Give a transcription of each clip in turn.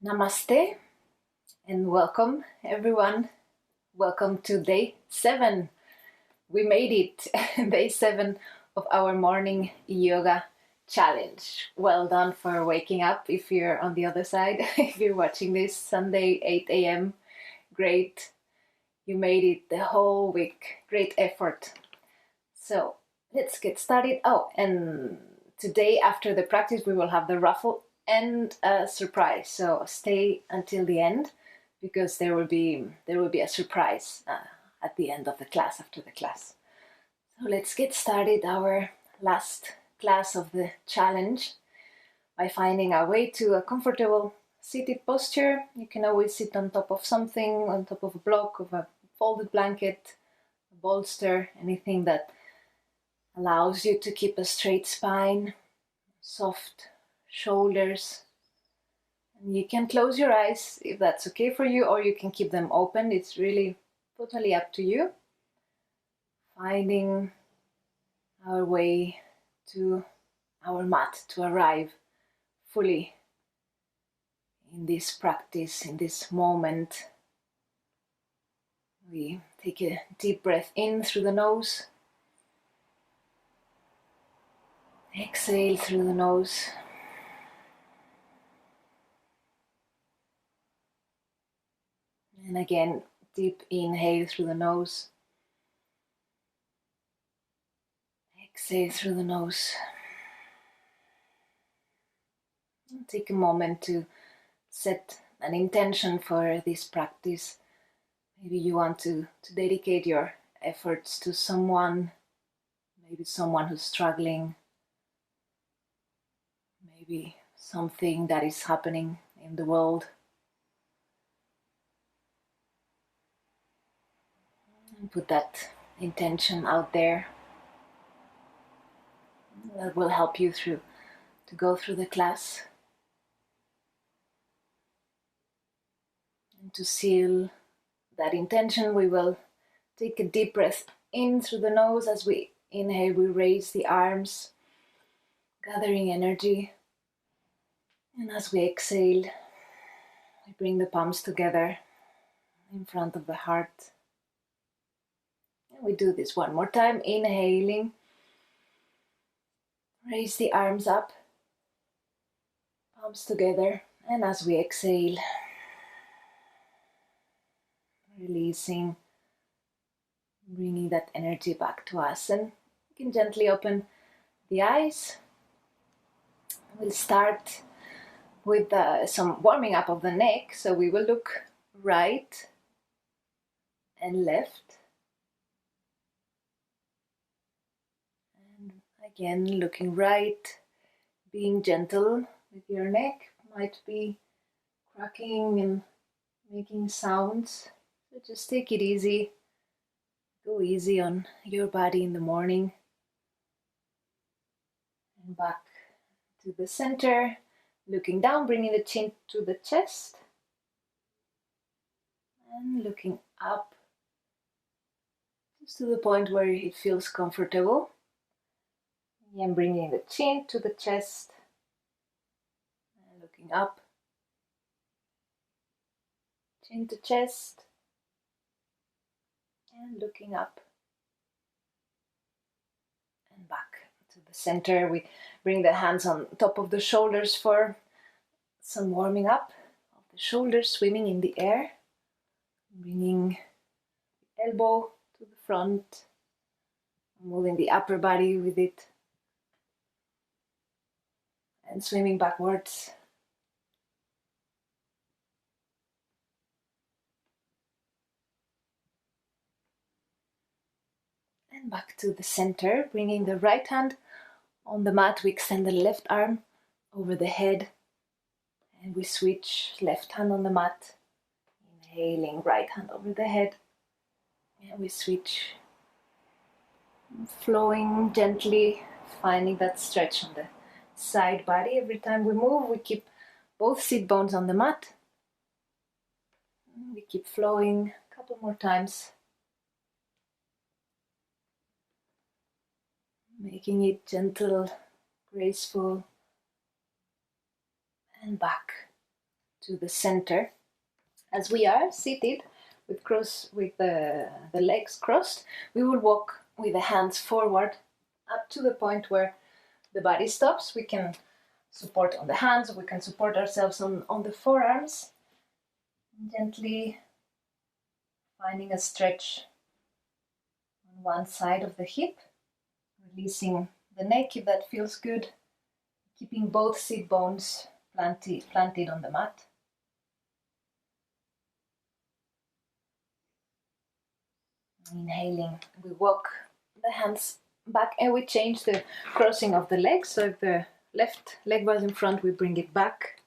Namaste and welcome everyone. Welcome to day 7. We made it, day 7 of our morning yoga challenge. Well done for waking up if you're on the other side. If you're watching this Sunday 8 a.m. Great. You made it the whole week. Great effort. So let's get started. Oh, and today after the practice we will have the raffle and a surprise. So stay until the end because there will be a surprise at the end of the class, after the class. So let's get started our last class of the challenge by finding our way to a comfortable seated posture. You can always sit on top of something, on top of a block, of a folded blanket, a bolster, anything that allows you to keep a straight spine, soft shoulders. And you can close your eyes if that's okay for you, or you can keep them open. It's really totally up to you. Finding our way to our mat to arrive fully in this practice, in this moment. We take a deep breath in through the nose. Exhale through the nose. And again, deep inhale through the nose. Exhale through the nose. And take a moment to set an intention for this practice. Maybe you want to dedicate your efforts to someone, maybe someone who's struggling, maybe something that is happening in the world. And put that intention out there. That will help you to go through the class and to seal that intention. We will take a deep breath in through the nose. As we inhale, we raise the arms, gathering energy. And as we exhale, we bring the palms together in front of the heart. And we do this one more time, inhaling. Raise the arms up, palms together. And as we exhale, releasing, bringing that energy back to us. And you can gently open the eyes. We'll start with some warming up of the neck. So we will look right and left. And again, looking right, being gentle with your neck. Might be cracking and making sounds. So just take it easy. Go easy on your body in the morning. And back to the center. Looking down, bringing the chin to the chest. And looking up. Just to the point where it feels comfortable. Again, bringing the chin to the chest. And looking up. Chin to chest. And looking up. And back to the center. We bring the hands on top of the shoulders for some warming up of the shoulders, swimming in the air. Bringing the elbow to the front. Moving the upper body with it. And swimming backwards. And back to the center, bringing the right hand on the mat. We extend the left arm over the head. And we switch left hand on the mat. Inhaling, right hand over the head. And we switch. Flowing gently, finding that stretch on the side body. Every time we move, we keep both sit bones on the mat. We keep flowing a couple more times. Making it gentle, graceful. And back to the center. As we are seated with the legs crossed, we will walk with the hands forward up to the point where the body stops. We can support on the hands, we can support ourselves on the forearms, gently finding a stretch on one side of the hip, releasing the neck if that feels good, keeping both sit bones planted on the mat. Inhaling, we walk the hands back and we change the crossing of the legs. So if the left leg was in front, we bring it back.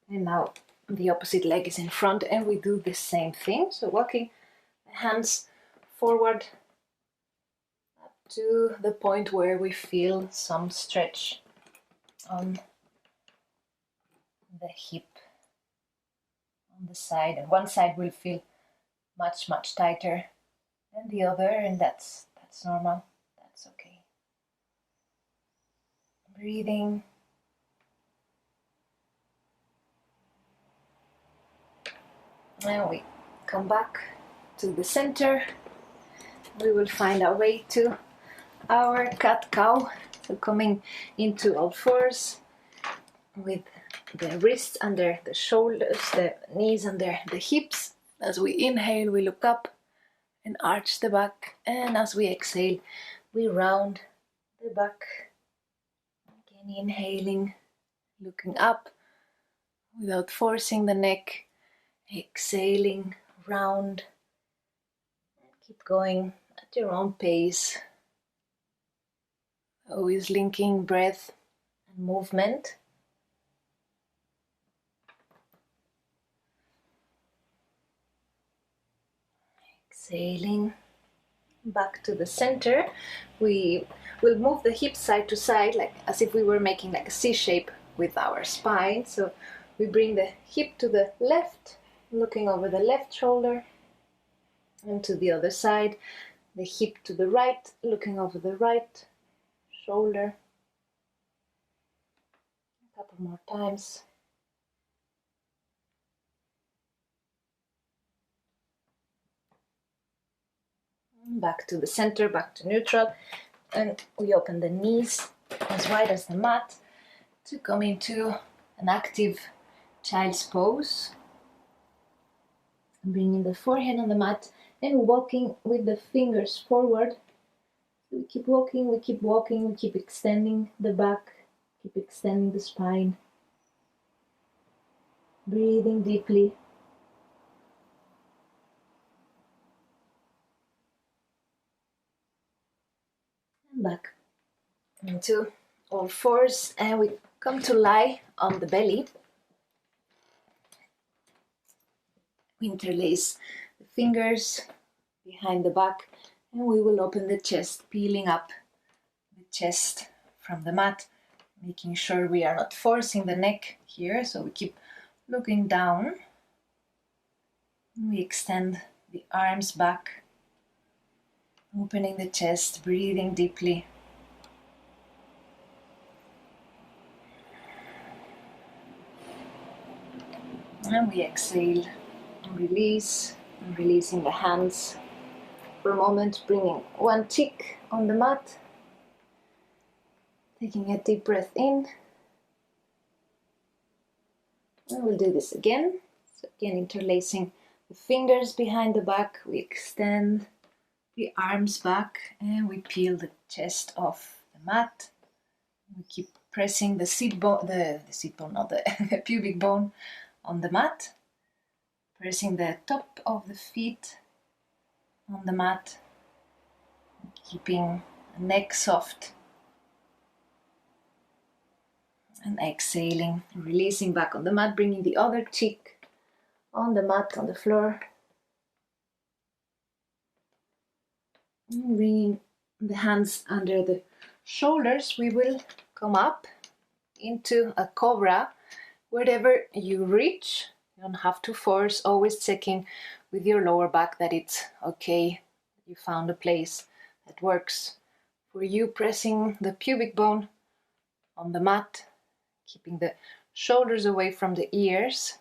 And now the opposite leg is in front and we do the same thing. So walking the hands forward up to the point where we feel some stretch on the hip, on the side. And one side will feel much tighter than the other, and that's normal. That's okay. Breathing. And we come back to the center. We will find our way to our cat-cow. So coming into all fours with the wrists under the shoulders, the knees under the hips. As we inhale, we look up and arch the back. And as we exhale, we round the back. Again, inhaling, looking up without forcing the neck. Exhaling, round. And keep going at your own pace. Always linking breath and movement. Exhaling, back to the center. We will move the hips side to side, like as if we were making like a C shape with our spine. So we bring the hip to the left, looking over the left shoulder, and to the other side, the hip to the right, looking over the right shoulder. A couple more times. Back to the center, back to neutral, and we open the knees as wide as the mat to come into an active child's pose. Bringing the forehead on the mat and walking with the fingers forward. We keep walking, we keep extending the back, keep extending the spine. Breathing deeply. And back into all fours, and we come to lie on the belly. We interlace the fingers behind the back, and we will open the chest, peeling up the chest from the mat, making sure we are not forcing the neck here. So we keep looking down. We extend the arms back, opening the chest, breathing deeply. And we exhale and release, and releasing the hands for a moment, bringing one cheek on the mat, taking a deep breath in. And we'll do this again. So again, interlacing the fingers behind the back, we extend the arms back and we peel the chest off the mat. We keep pressing the seat bone, not the pubic bone on the mat, pressing the top of the feet on the mat, keeping the neck soft, and exhaling, releasing back on the mat, bringing the other cheek on the mat, on the floor, and bringing the hands under the shoulders. We will come up into a cobra. Wherever you reach, you don't have to force, always checking with your lower back that it's okay, you found a place that works for you, pressing the pubic bone on the mat, keeping the shoulders away from the ears,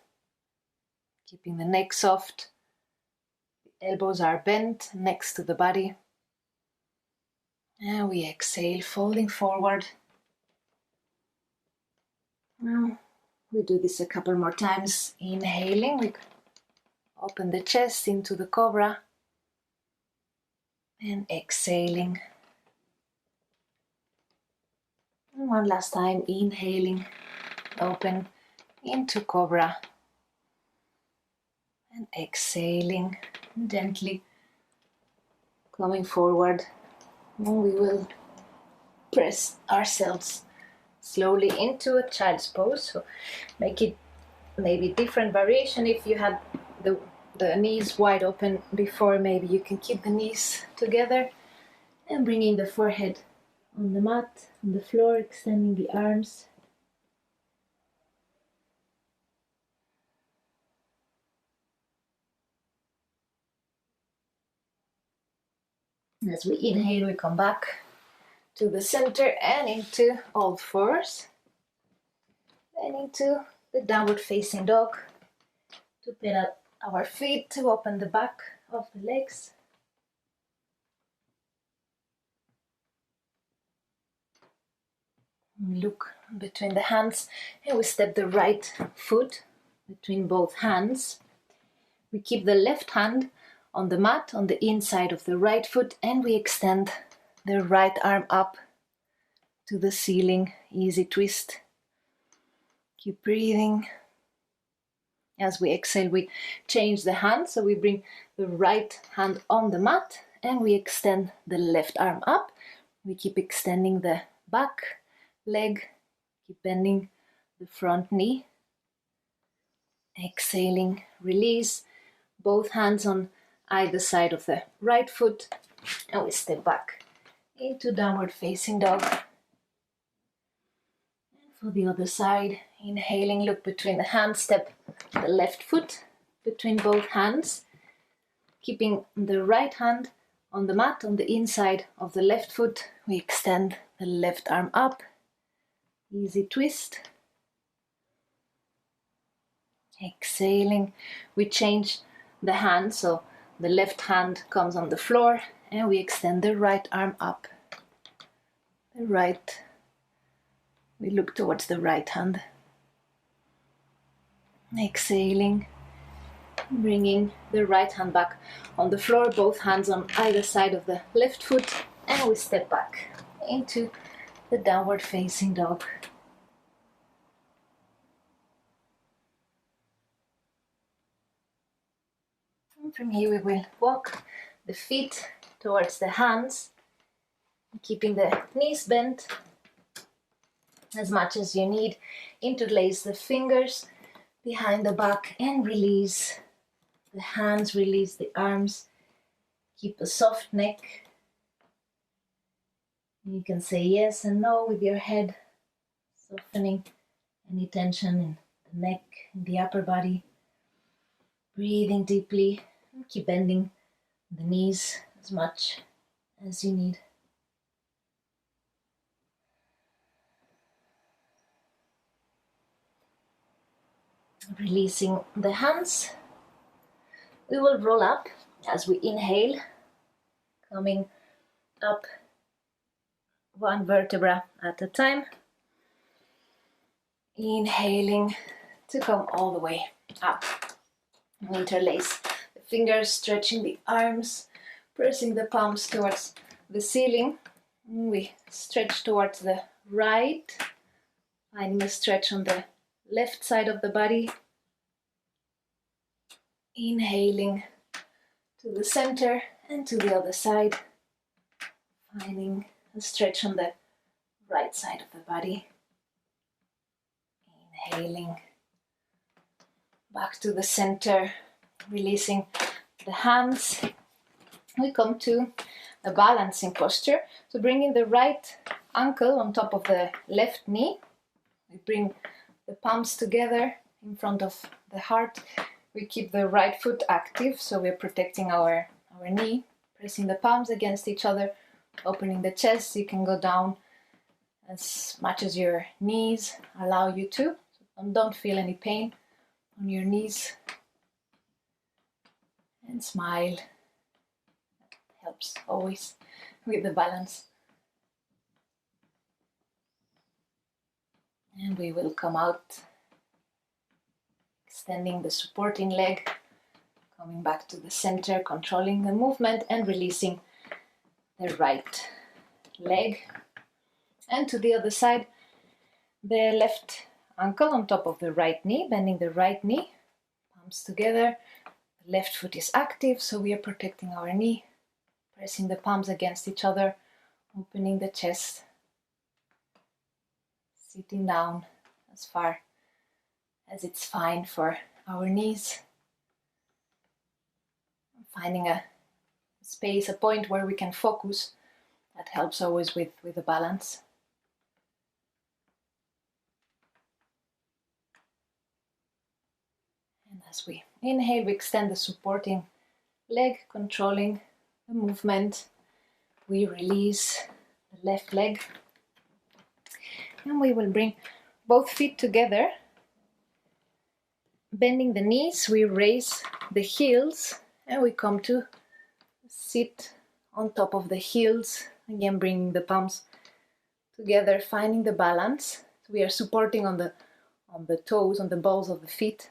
keeping the neck soft. The elbows are bent next to the body. And we exhale, folding forward. Now we do this a couple more times. Inhaling, we open the chest into the cobra. And exhaling. And one last time, inhaling, open into cobra. And exhaling, gently coming forward. And we will press ourselves slowly into a child's pose. So make it maybe different variation. If you had the knees wide open before, maybe you can keep the knees together and bringing the forehead on the mat, on the floor, extending the arms. As we inhale, we come back to the center and into all fours. Then into the downward facing dog. To pedal our feet to open the back of the legs. We look between the hands and we step the right foot between both hands. We keep the left hand on the mat on the inside of the right foot and we extend the right arm up to the ceiling. Easy twist. Keep breathing. As we exhale, we change the hand, so we bring the right hand on the mat and we extend the left arm up. We keep extending the back leg, keep bending the front knee. Exhaling, release both hands on either side of the right foot and we step back into downward facing dog. And for the other side, inhaling, look between the hands, step the left foot between both hands, keeping the right hand on the mat on the inside of the left foot. We extend the left arm up, easy twist. Exhaling, we change the hand, so the left hand comes on the floor and we extend the right arm up. We look towards the right hand. Exhaling, bringing the right hand back on the floor, both hands on either side of the left foot, and we step back into the downward facing dog. And from here we will walk the feet towards the hands, keeping the knees bent as much as you need. Interlace the fingers behind the back and release the hands, release the arms. Keep a soft neck. You can say yes and no with your head, softening any tension in the neck, in the upper body. Breathing deeply and keep bending the knees as much as you need. Releasing the hands, we will roll up as we inhale, coming up one vertebra at a time. Inhaling to come all the way up. Interlace the fingers, stretching the arms, pressing the palms towards the ceiling. We stretch towards the right, finding a stretch on the left side of the body. Inhaling to the center and to the other side, finding a stretch on the right side of the body. Inhaling back to the center, releasing the hands. We come to a balancing posture. So bringing the right ankle on top of the left knee. We bring the palms together in front of the heart. We keep the right foot active, so we're protecting our knee, pressing the palms against each other, opening the chest. You can go down as much as your knees allow you to. So don't feel any pain on your knees. and smile. Helps always with the balance. And we will come out, extending the supporting leg, coming back to the center, controlling the movement and releasing the right leg. And to the other side, the left ankle on top of the right knee, bending the right knee, palms together. The left foot is active, so we are protecting our knee, pressing the palms against each other, opening the chest, sitting down as far as it's fine for our knees. Finding a space, a point where we can focus. That helps always with the balance. And as we inhale, we extend the supporting leg, controlling the movement. We release the left leg. And we will bring both feet together. Bending the knees, we raise the heels and we come to sit on top of the heels. Again, bringing the palms together, finding the balance. So we are supporting on the toes, on the balls of the feet.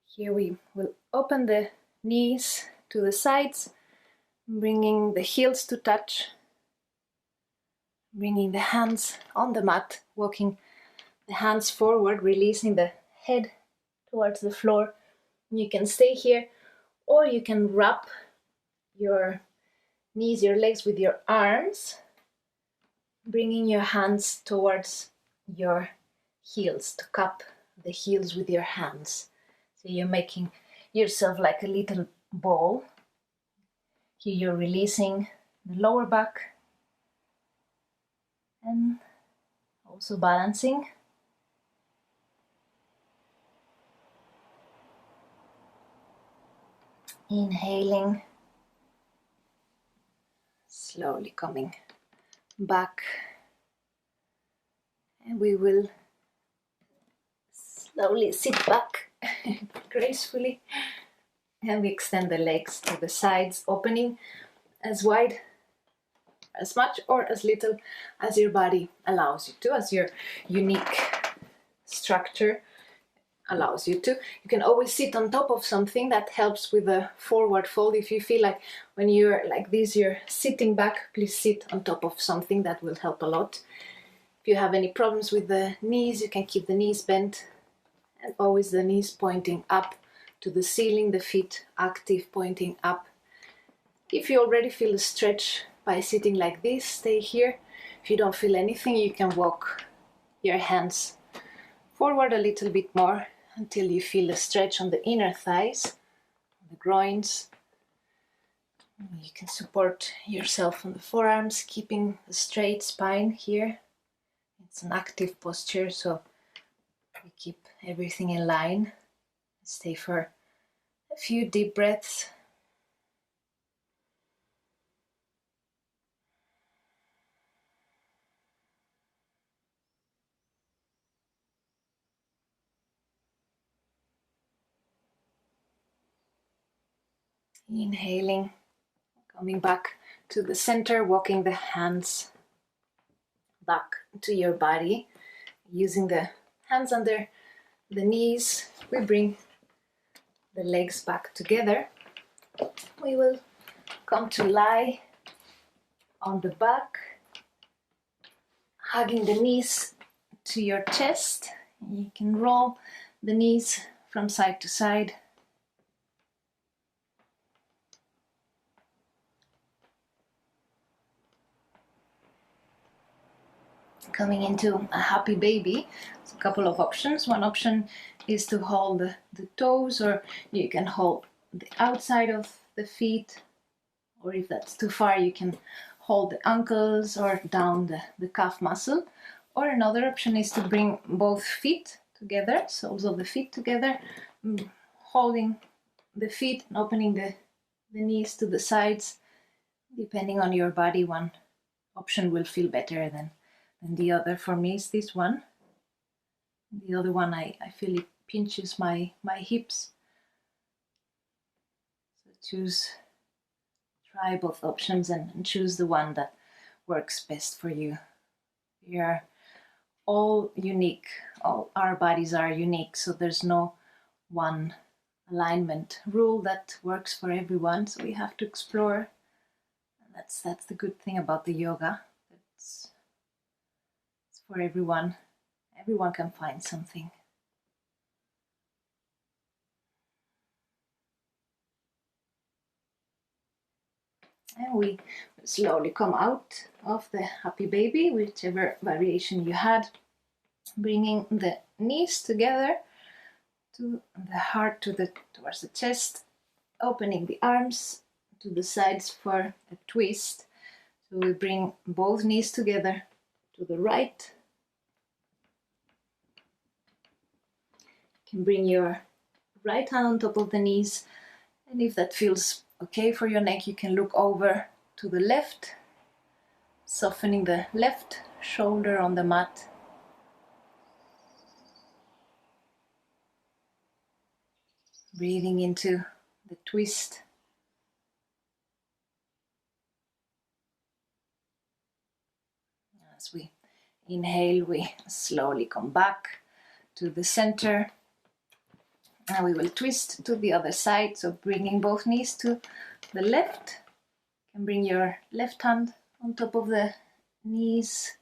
Here we will open the knees to the sides, bringing the heels to touch, bringing the hands on the mat, walking the hands forward, releasing the head towards the floor. You can stay here, or you can wrap your knees, your legs with your arms, bringing your hands towards your heels to cup the heels with your hands. So you're making yourself like a little ball. Here you're releasing the lower back and also balancing. Inhaling, slowly coming back, and we will slowly sit back gracefully, and we extend the legs to the sides, opening as wide, as much or as little as your body allows you to, as your unique structure allows you to. You can always sit on top of something. That helps with the forward fold. If you feel like when you're like this, you're sitting back, please sit on top of something. That will help a lot. If you have any problems with the knees, you can keep the knees bent and always the knees pointing up to the ceiling, the feet active, pointing up. If you already feel a stretch by sitting like this, stay here. If you don't feel anything, you can walk your hands forward a little bit more until you feel a stretch on the inner thighs, the groins. You can support yourself on the forearms, keeping a straight spine here. It's an active posture, so we keep everything in line. Stay for a few deep breaths. Inhaling, coming back to the center, walking the hands back to your body, using the hands under the knees. We bring the legs back together. We will come to lie on the back, hugging the knees to your chest. You can roll the knees from side to side. Coming into a happy baby. There's a couple of options. One option is to hold the toes, or you can hold the outside of the feet, or if that's too far, you can hold the ankles or down the calf muscle. Or another option is to bring both feet together, soles of the feet together, holding the feet and opening the knees to the sides. Depending on your body, one option will feel better than the other. For me, is this one. The other one, I feel it pinches my hips. choose, try both options and choose the one that works best for you. We are all unique, all our bodies are unique, so there's no one alignment rule that works for everyone, so we have to explore. And that's the good thing about the yoga. It's for everyone. Everyone can find something. And we slowly come out of the happy baby, whichever variation you had, bringing the knees together to the heart, towards the chest, opening the arms to the sides for a twist. So we bring both knees together to the right. You can bring your right hand on top of the knees, and if that feels okay for your neck, you can look over to the left, softening the left shoulder on the mat. Breathing into the twist. As we inhale, we slowly come back to the center. Now we will twist to the other side, so bringing both knees to the left. You can bring your left hand on top of the knees,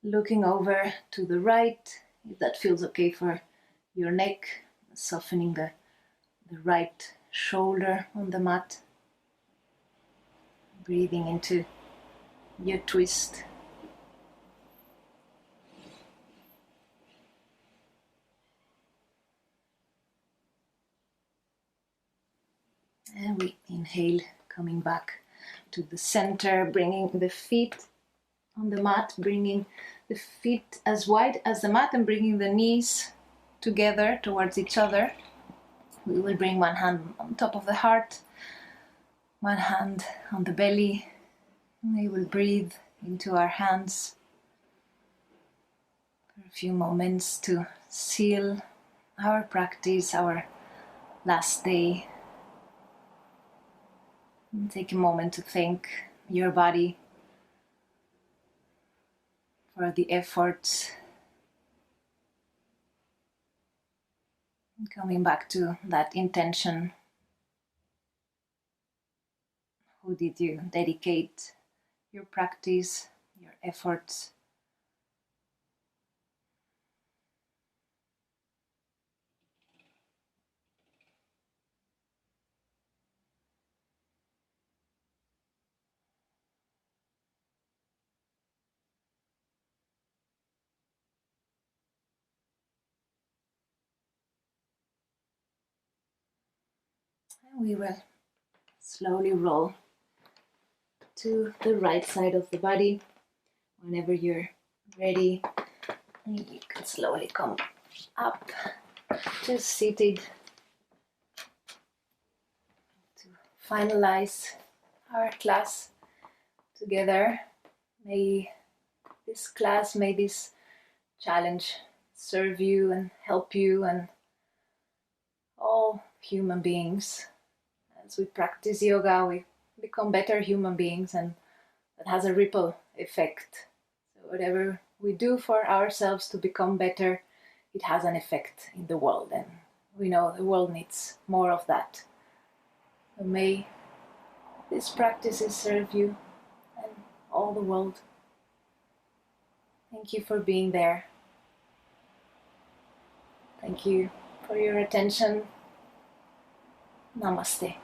looking over to the right, if that feels okay for your neck, softening the right shoulder on the mat. Breathing into your twist. And we inhale, coming back to the center, bringing the feet on the mat, bringing the feet as wide as the mat and bringing the knees together towards each other. We will bring one hand on top of the heart, one hand on the belly. We will breathe into our hands for a few moments to seal our practice, our last day. And take a moment to thank your body for the efforts. And coming back to that intention. Who did you dedicate your practice, your efforts? And we will slowly roll to the right side of the body. Whenever you're ready, you can slowly come up to seated to finalize our class together. May this challenge serve you and help you and all human beings. As we practice yoga, we become better human beings, and that has a ripple effect. So whatever we do for ourselves to become better, it has an effect in the world, and we know the world needs more of that. So may these practices serve you and all the world. Thank you for being there. Thank you for your attention. Namaste.